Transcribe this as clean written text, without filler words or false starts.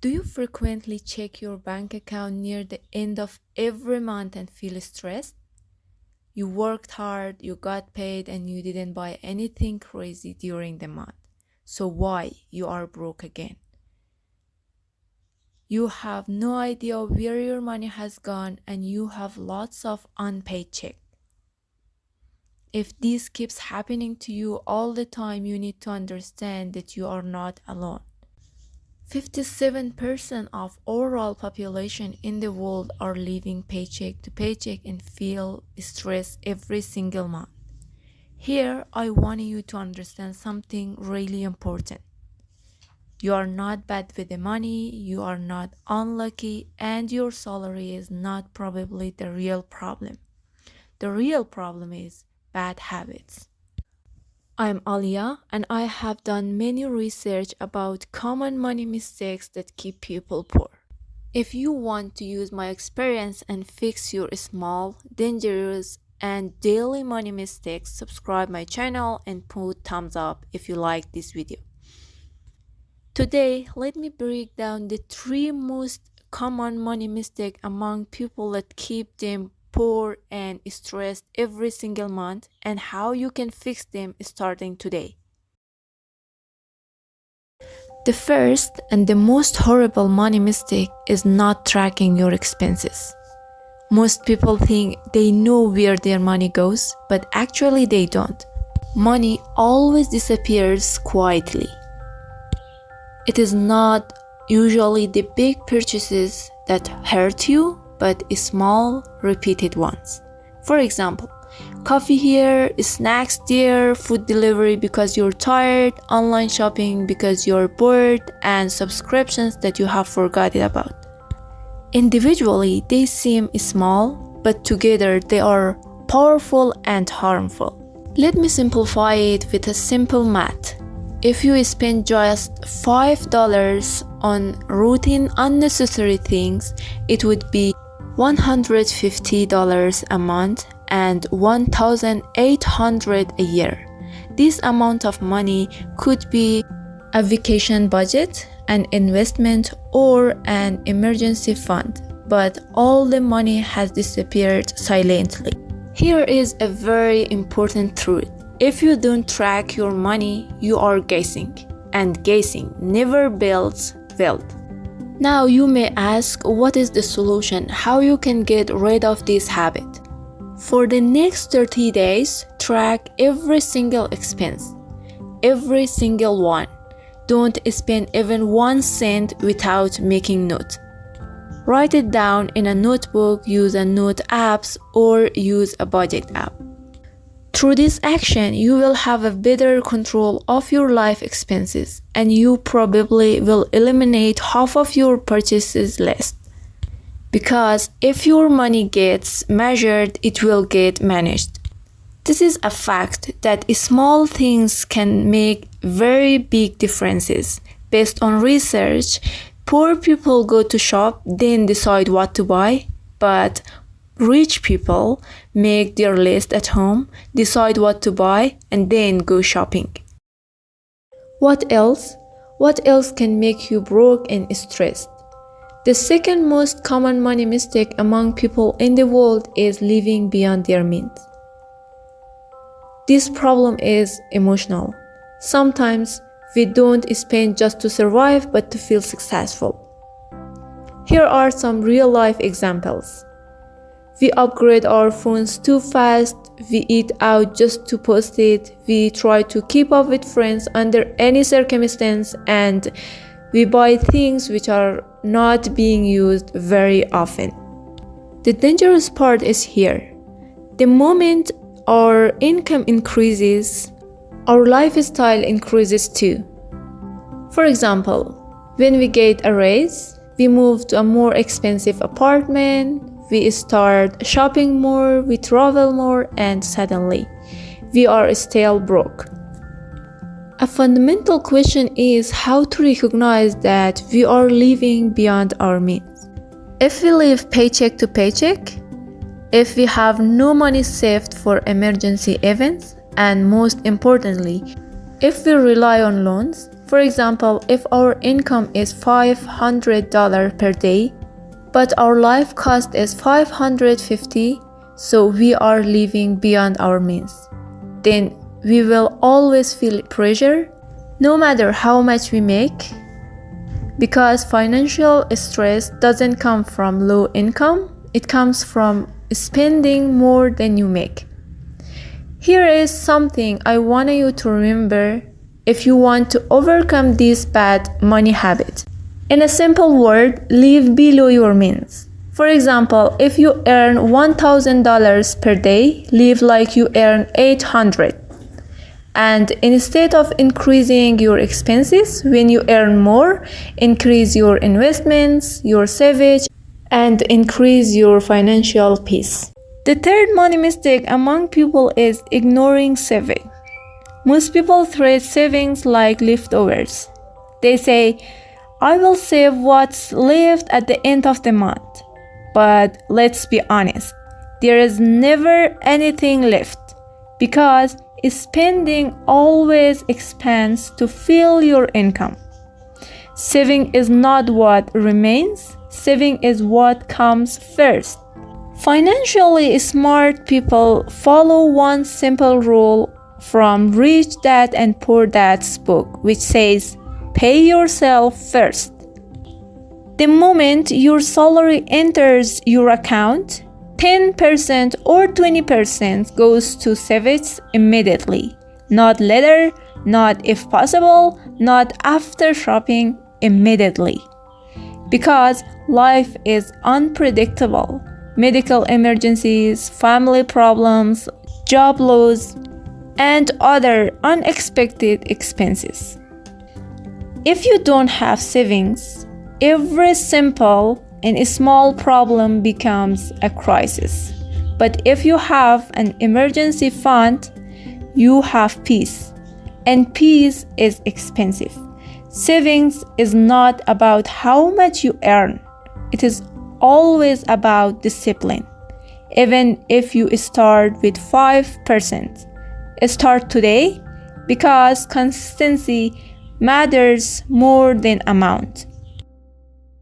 Do you frequently check your bank account near the end of every month and feel stressed? You worked hard, you got paid, and you didn't buy anything crazy during the month. So why you are broke again? You have no idea where your money has gone and you have lots of unpaid check. If this keeps happening to you all the time, you need to understand that you are not alone. 57% of overall population in the world are living paycheck to paycheck and feel stress every single month. Here, I want you to understand something really important. You are not bad with the money, you are not unlucky, and your salary is not probably the real problem. The real problem is bad habits. I'm Alia, and I have done many research about common money mistakes that keep people poor. If you want to use my experience and fix your small, dangerous, and daily money mistakes, subscribe my channel and put thumbs up if you like this video. Today, let me break down the 3 most common money mistakes among people that keep them poor and stressed every single month, and how you can fix them starting today. The first and the most horrible money mistake is not tracking your expenses. Most people think they know where their money goes, but actually they don't. Money always disappears quietly. It is not usually the big purchases that hurt you, but small, repeated ones. For example, coffee here, snacks there, food delivery because you're tired, online shopping because you're bored, and subscriptions that you have forgotten about. Individually, they seem small, but together they are powerful and harmful. Let me simplify it with a simple math. If you spend just $5 on routine unnecessary things, it would be $150 a month and $1,800 a year. This amount of money could be a vacation budget, an investment, or an emergency fund, but all the money has disappeared silently. Here is a very important truth. If you don't track your money, you are guessing, and guessing never builds wealth. Now you may ask, what is the solution? How you can get rid of this habit? For the next 30 days, track every single expense. Every single one. Don't spend even 1 cent without making note. Write it down in a notebook, use a note apps, or use a budget app. Through this action, you will have a better control of your life expenses, and you probably will eliminate half of your purchases list. Because if your money gets measured, it will get managed. This is a fact that small things can make very big differences. Based on research, poor people go to shop, then decide what to buy, but rich people make their list at home, decide what to buy, and then go shopping. What else? What else can make you broke and stressed? The second most common money mistake among people in the world is living beyond their means. This problem is emotional. Sometimes we don't spend just to survive, but to feel successful. Here are some real-life examples. We upgrade our phones too fast, we eat out just to post it, we try to keep up with friends under any circumstance, and we buy things which are not being used very often. The dangerous part is here. The moment our income increases, our lifestyle increases too. For example, when we get a raise, we move to a more expensive apartment, we start shopping more, we travel more, and suddenly, we are still broke. A fundamental question is how to recognize that we are living beyond our means. If we live paycheck to paycheck, if we have no money saved for emergency events, and most importantly, if we rely on loans, For example, if our income is $500 per day, but our life cost is $550, so we are living beyond our means, then we will always feel pressure no matter how much we make, because financial stress doesn't come from low income, it comes from spending more than you make. Here is something I want you to remember if you want to overcome this bad money habit. In a simple word, live below your means. For example, if you earn $1,000 per day, live like you earn $800. And instead of increasing your expenses, when you earn more, increase your investments, your savings, and increase your financial peace. The third money mistake among people is ignoring saving. Most people treat savings like leftovers. They say, I will save what's left at the end of the month. But let's be honest, there is never anything left, because spending always expands to fill your income. Saving is not what remains, saving is what comes first. Financially smart people follow one simple rule from Rich Dad and Poor Dad's book, which says, pay yourself first. The moment your salary enters your account, 10% or 20% goes to savings immediately. Not later, not if possible, not after shopping, immediately. Because life is unpredictable. Medical emergencies, family problems, job loss, and other unexpected expenses. If you don't have savings, every simple and small problem becomes a crisis. But if you have an emergency fund, you have peace. And peace is expensive. Savings is not about how much you earn. It is always about discipline. Even if you start with 5%, start today, because consistency matters more than amount.